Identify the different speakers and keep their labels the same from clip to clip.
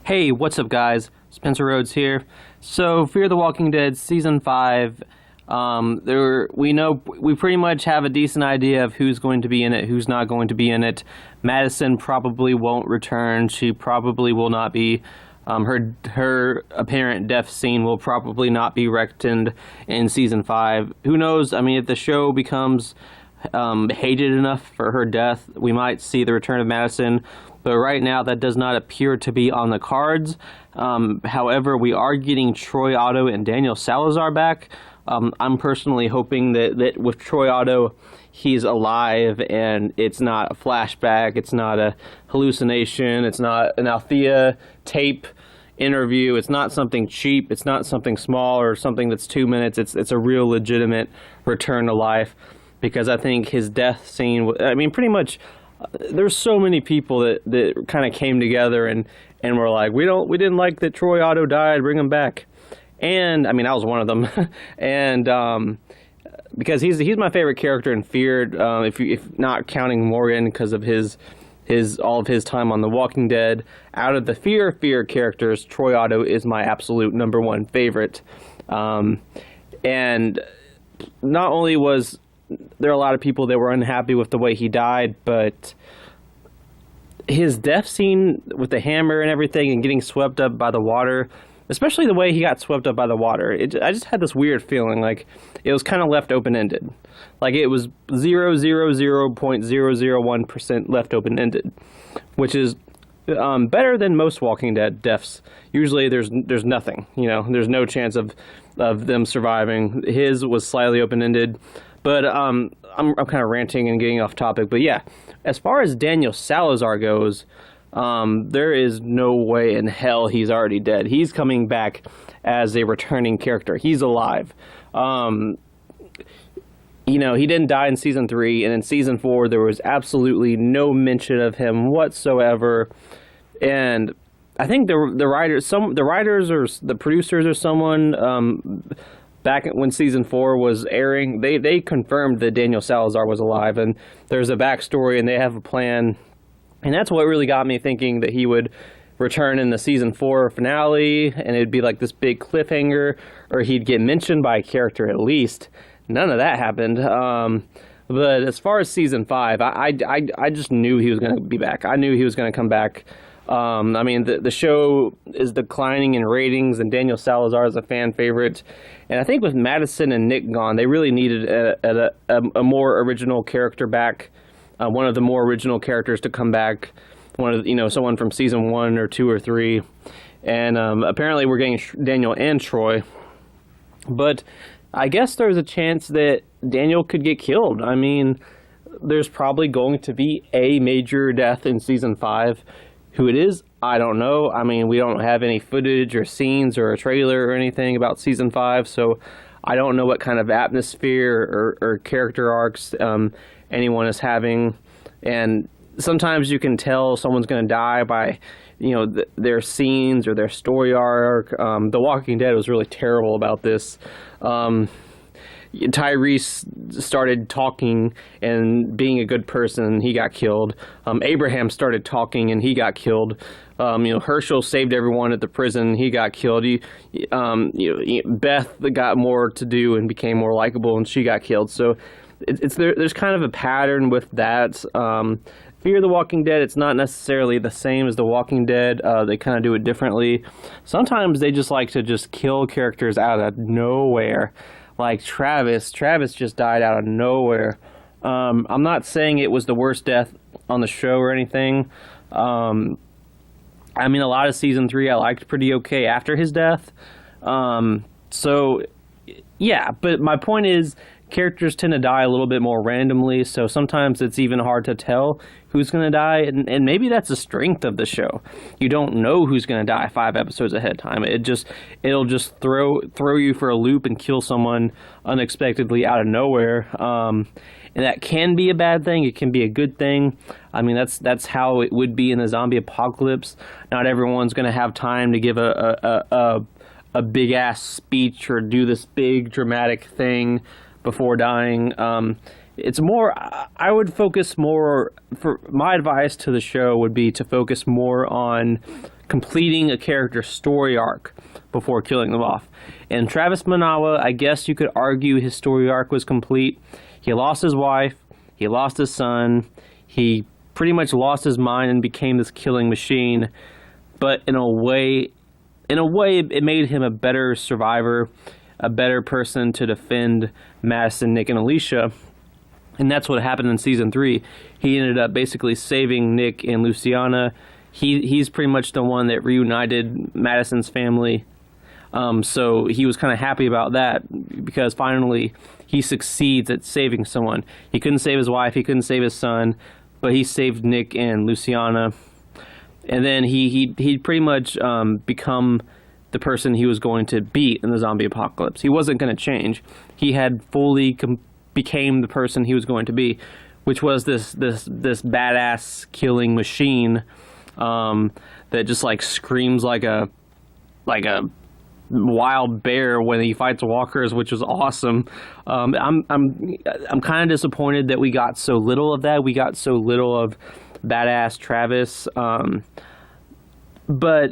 Speaker 1: Hey, what's up, guys? Spencer Rhodes here. So, Fear the Walking Dead season 5. We pretty much have a decent idea of who's going to be in it, who's not going to be in it. Madison probably won't return. She probably will not be. Her apparent death scene will probably not be reckoned in season 5. Who knows? I mean, if the show becomes hated enough for her death, we might see the return of Madison. But right now, that does not appear to be on the cards. However, we are getting Troy Otto and Daniel Salazar back. I'm personally hoping that with Troy Otto, he's alive and it's not a flashback, it's not a hallucination, it's not an Althea tape interview, it's not something cheap, it's not something small or something that's 2 minutes, it's a real legitimate return to life. Because I think his death scene, I mean, pretty much, there's so many people that kind of came together and were like, we didn't like that Troy Otto died, bring him back. And I mean, I was one of them. And because he's my favorite character in Fear, if not counting Morgan because of his all of his time on The Walking Dead. Out of the Fear characters, Troy Otto is my absolute number one favorite. And not only was there are a lot of people that were unhappy with the way he died, but his death scene with the hammer and everything and getting swept up by the water, especially the way he got swept up by the water, I just had this weird feeling like it was kind of left open-ended. Like it was 0.001% left open-ended, which is better than most Walking Dead deaths. Usually there's nothing, there's no chance of them surviving. His was slightly open-ended. But I'm kind of ranting and getting off topic. But yeah, as far as Daniel Salazar goes, there is no way in hell he's already dead. He's coming back as a returning character. He's alive. He didn't die in season 3, and in season 4 there was absolutely no mention of him whatsoever. And I think the writers or the producers or someone. Back when season 4 was airing, they confirmed that Daniel Salazar was alive, and there's a backstory, and they have a plan, and that's what really got me thinking that he would return in the season 4 finale, and it'd be like this big cliffhanger, or he'd get mentioned by a character at least. None of that happened. But as far as season 5, I just knew he was going to be back. I knew he was going to come back. I mean, the show is declining in ratings, and Daniel Salazar is a fan favorite. And I think with Madison and Nick gone, they really needed a more original character back, one of the more original characters to come back, someone from season 1 or 2 or 3. And apparently we're getting Daniel and Troy. But I guess there's a chance that Daniel could get killed. I mean, there's probably going to be a major death in season 5. Who it is, I don't know. I mean, we don't have any footage or scenes or a trailer or anything about season 5, so I don't know what kind of atmosphere or character arcs anyone is having. And sometimes you can tell someone's going to die by, their scenes or their story arc. The Walking Dead was really terrible about this. Tyrese started talking and being a good person, he got killed. Abraham started talking and he got killed. Herschel saved everyone at the prison, he got killed. Beth got more to do and became more likable, and she got killed. So there's kind of a pattern with that. Fear the Walking Dead, it's not necessarily the same as The Walking Dead. They kind of do it differently. Sometimes they just like to just kill characters out of nowhere. Like Travis just died out of nowhere. I'm not saying it was the worst death on the show or anything. I mean, a lot of season 3 I liked pretty okay after his death. So, yeah, but my point is, characters tend to die a little bit more randomly, so sometimes it's even hard to tell who's going to die, and maybe that's the strength of the show. You don't know who's going to die 5 episodes ahead of time. It'll just throw you for a loop and kill someone unexpectedly out of nowhere. And that can be a bad thing. It can be a good thing. I mean, that's how it would be in the zombie apocalypse. Not everyone's going to have time to give a big ass speech or do this big dramatic thing before dying. it's more, I would focus more, for my advice to the show would be to focus more on completing a character's story arc before killing them off. And Travis Manawa, I guess you could argue his story arc was complete. He lost his wife, he lost his son, he pretty much lost his mind and became this killing machine. But in a way, it made him a better survivor, a better person to defend Madison, Nick, and Alicia. And that's what happened in season 3. He ended up basically saving Nick and Luciana. He's pretty much the one that reunited Madison's family. So he was kind of happy about that because finally he succeeds at saving someone. He couldn't save his wife, he couldn't save his son, but he saved Nick and Luciana. And then he'd pretty much become the person he was going to beat in the zombie apocalypse. He wasn't going to change. He had fully became the person he was going to be, which was this badass killing machine that just like screams like a wild bear when he fights walkers, which was awesome. I'm kind of disappointed that we got so little of that. We got so little of badass Travis. But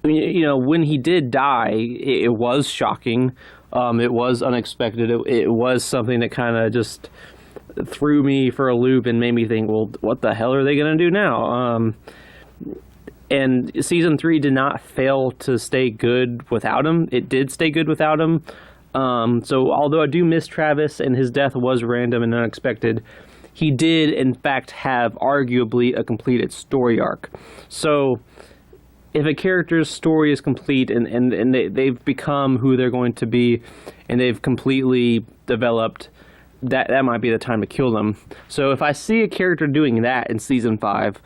Speaker 1: you know, when he did die, it was shocking. It was unexpected. It was something that kind of just threw me for a loop and made me think, well, what the hell are they going to do now? And season 3 did not fail to stay good without him. It did stay good without him. So although I do miss Travis and his death was random and unexpected, he did, in fact, have arguably a completed story arc. So if a character's story is complete and they've become who they're going to be and they've completely developed, that might be the time to kill them. So if I see a character doing that in season 5,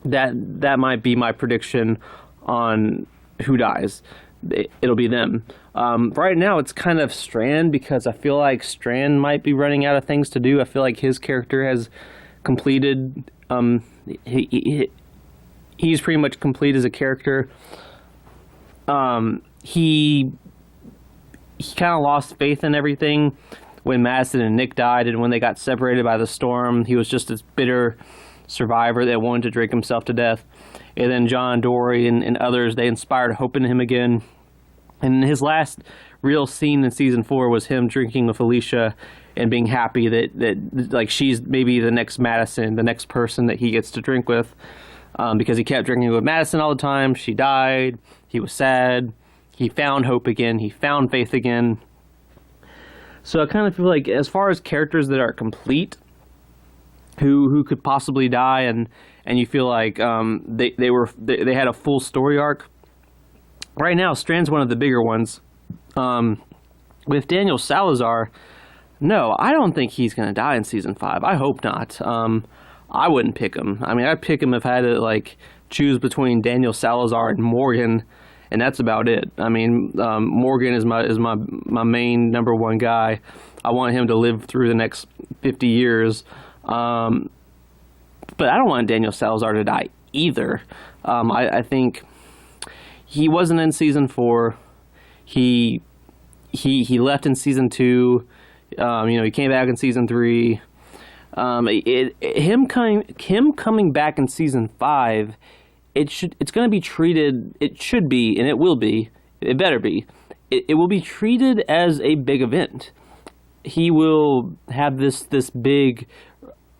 Speaker 1: that might be my prediction on who dies. It'll be them. Right now it's kind of Strand because I feel like Strand might be running out of things to do. I feel like his character has completed. He's pretty much complete as a character. He kind of lost faith in everything when Madison and Nick died, and when they got separated by the storm. He was just this bitter survivor that wanted to drink himself to death. And then John, Dory, and others, they inspired hope in him again. And his last real scene in season 4 was him drinking with Alicia and being happy that like she's maybe the next Madison, the next person that he gets to drink with. Because he kept drinking with Madison all the time. She died. He was sad. He found hope again. He found faith again. So I kind of feel like as far as characters that are complete, who could possibly die, and you feel like they had a full story arc. Right now, Strand's one of the bigger ones. With Daniel Salazar, no, I don't think he's going to die in season 5. I hope not. I wouldn't pick him. I mean, I'd pick him if I had to like choose between Daniel Salazar and Morgan, and that's about it. I mean, Morgan is my main number one guy. I want him to live through the next 50 years. But I don't want Daniel Salazar to die either. I think he wasn't in season 4. He left in season 2. He came back in season 3. Him coming back in season 5, it's going to be treated. It should be, and it will be. It better be. It will be treated as a big event. He will have this big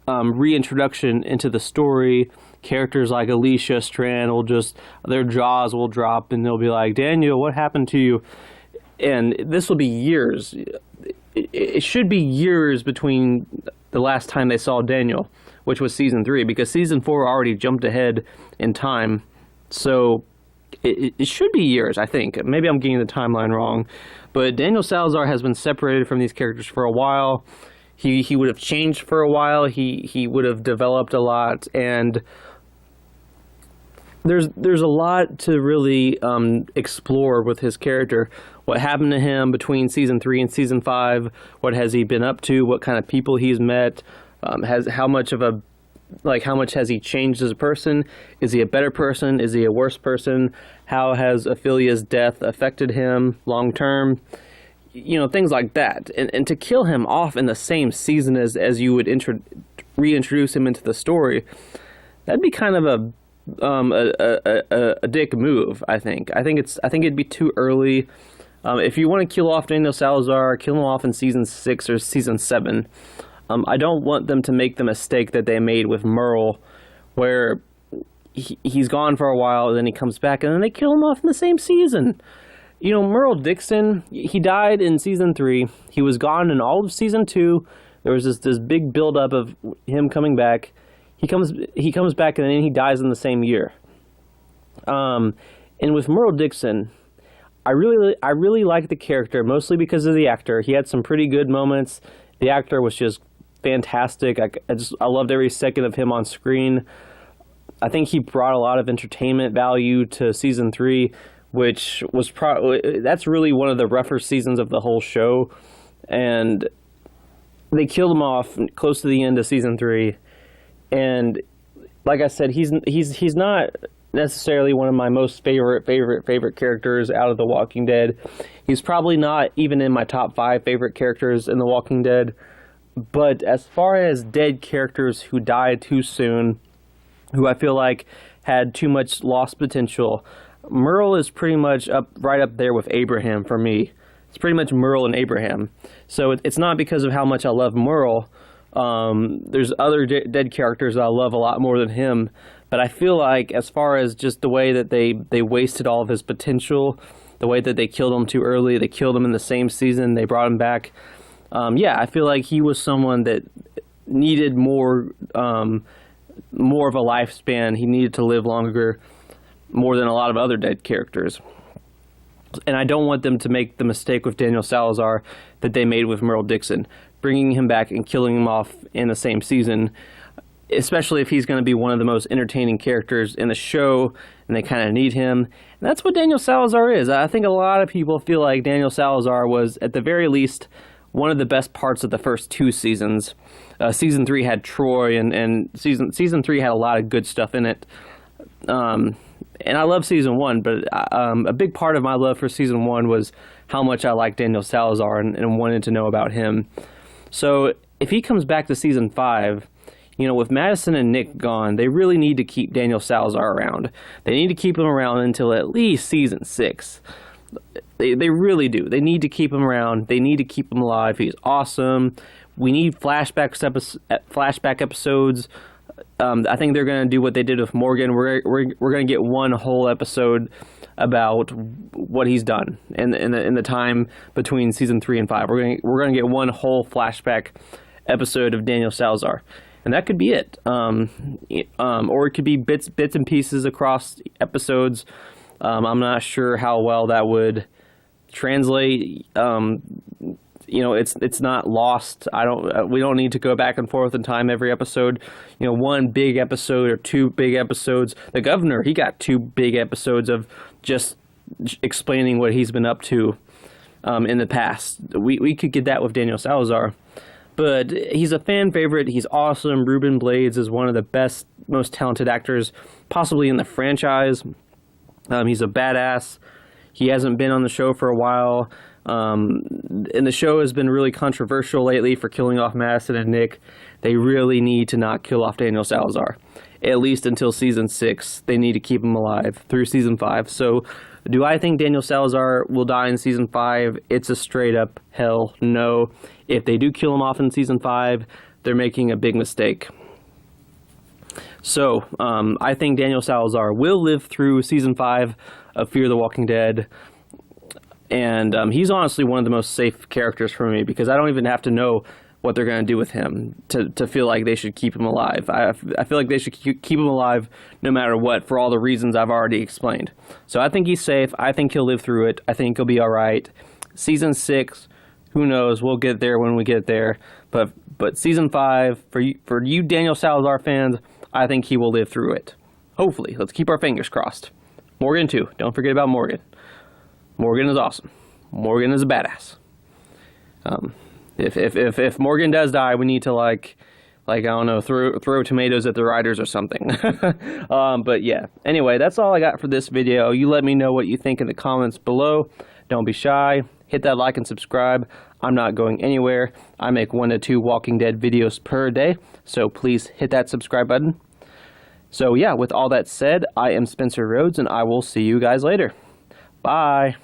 Speaker 1: reintroduction into the story. Characters like Alicia, Strand their jaws will drop, and they'll be like, "Daniel, what happened to you?" And this will be years. It should be years between the last time they saw Daniel, which was season 3, because season 4 already jumped ahead in time. So it should be years, I think. Maybe I'm getting the timeline wrong. But Daniel Salazar has been separated from these characters for a while. He would have changed for a while. He would have developed a lot. And there's a lot to really explore with his character. What happened to him between season 3 and season 5? What has he been up to? What kind of people he's met? How much has he changed as a person? Is he a better person? Is he a worse person? How has Ophelia's death affected him long term? things like that. And to kill him off in the same season as you would reintroduce him into the story, that'd be kind of a dick move. I think it'd be too early. If you want to kill off Daniel Salazar, kill him off in season 6 or season 7. I don't want them to make the mistake that they made with Merle, where he's gone for a while, and then he comes back, and then they kill him off in the same season. Merle Dixon, he died in season 3. He was gone in all of season 2. There was this big buildup of him coming back. He comes back, and then he dies in the same year. And with Merle Dixon, I really like the character, mostly because of the actor. He had some pretty good moments. The actor was just fantastic. I loved every second of him on screen. I think he brought a lot of entertainment value to season 3, which was that's really one of the rougher seasons of the whole show. And they killed him off close to the end of season 3. And like I said, he's not necessarily one of my most favorite characters out of The Walking Dead. He's probably not even in my top 5 favorite characters in The Walking Dead. But as far as dead characters who died too soon, who I feel like had too much lost potential, Merle is pretty much right up there with Abraham for me. It's pretty much Merle and Abraham. So it's not because of how much I love Merle. There's other dead characters that I love a lot more than him. But I feel like as far as just the way that they wasted all of his potential, the way that they killed him too early, they killed him in the same season, they brought him back. I feel like he was someone that needed more of a lifespan. He needed to live longer, more than a lot of other dead characters. And I don't want them to make the mistake with Daniel Salazar that they made with Merle Dixon, bringing him back and killing him off in the same season, especially if he's going to be one of the most entertaining characters in the show, and they kind of need him. And that's what Daniel Salazar is. I think a lot of people feel like Daniel Salazar was, at the very least, one of the best parts of the first 2 seasons. Season 3 had Troy, and season 3 had a lot of good stuff in it. And I love season 1, but a big part of my love for season 1 was how much I liked Daniel Salazar and wanted to know about him. So if he comes back to season 5, with Madison and Nick gone, they really need to keep Daniel Salazar around. They need to keep him around until at least season 6. They really do. They need to keep him around. They need to keep him alive. He's awesome. We need flashback episodes. I think they're going to do what they did with Morgan. We're going to get one whole episode about what he's done in the time between season 3 and 5. We're going to get one whole flashback episode of Daniel Salazar, and that could be it. Or it could be bits and pieces across episodes. I'm not sure how well that would translate. It's not lost. We don't need to go back and forth in time every episode. One big episode or 2 big episodes. The Governor, he got 2 big episodes of just explaining what he's been up to in the past. We could get that with Daniel Salazar. But he's a fan favorite. He's awesome. Ruben Blades is one of the best, most talented actors possibly in the franchise. He's a badass. He hasn't been on the show for a while. And the show has been really controversial lately for killing off Madison and Nick. They really need to not kill off Daniel Salazar, at least until season 6. They need to keep him alive through season 5. So do I think Daniel Salazar will die in season 5? It's a straight up hell no. If they do kill him off in season 5, they're making a big mistake. So I think Daniel Salazar will live through season 5 of Fear the Walking Dead. And he's honestly one of the most safe characters for me, because I don't even have to know what they're going to do with him to feel like they should keep him alive. I feel like they should keep him alive no matter what, for all the reasons I've already explained. So I think he's safe. I think he'll live through it. I think he'll be all right. Season 6, who knows? We'll get there when we get there. But season 5, for you Daniel Salazar fans, I think he will live through it. Hopefully. Let's keep our fingers crossed. Morgan, too. Don't forget about Morgan. Morgan is awesome. Morgan is a badass. If Morgan does die, we need to like I don't know, throw tomatoes at the writers or something. But yeah. Anyway, that's all I got for this video. You let me know what you think in the comments below. Don't be shy. hit that like and subscribe. I'm not going anywhere. I make 1 to 2 Walking Dead videos per day, so please hit that subscribe button. So yeah, with all that said, I am Spencer Rhodes, and I will see you guys later. Bye.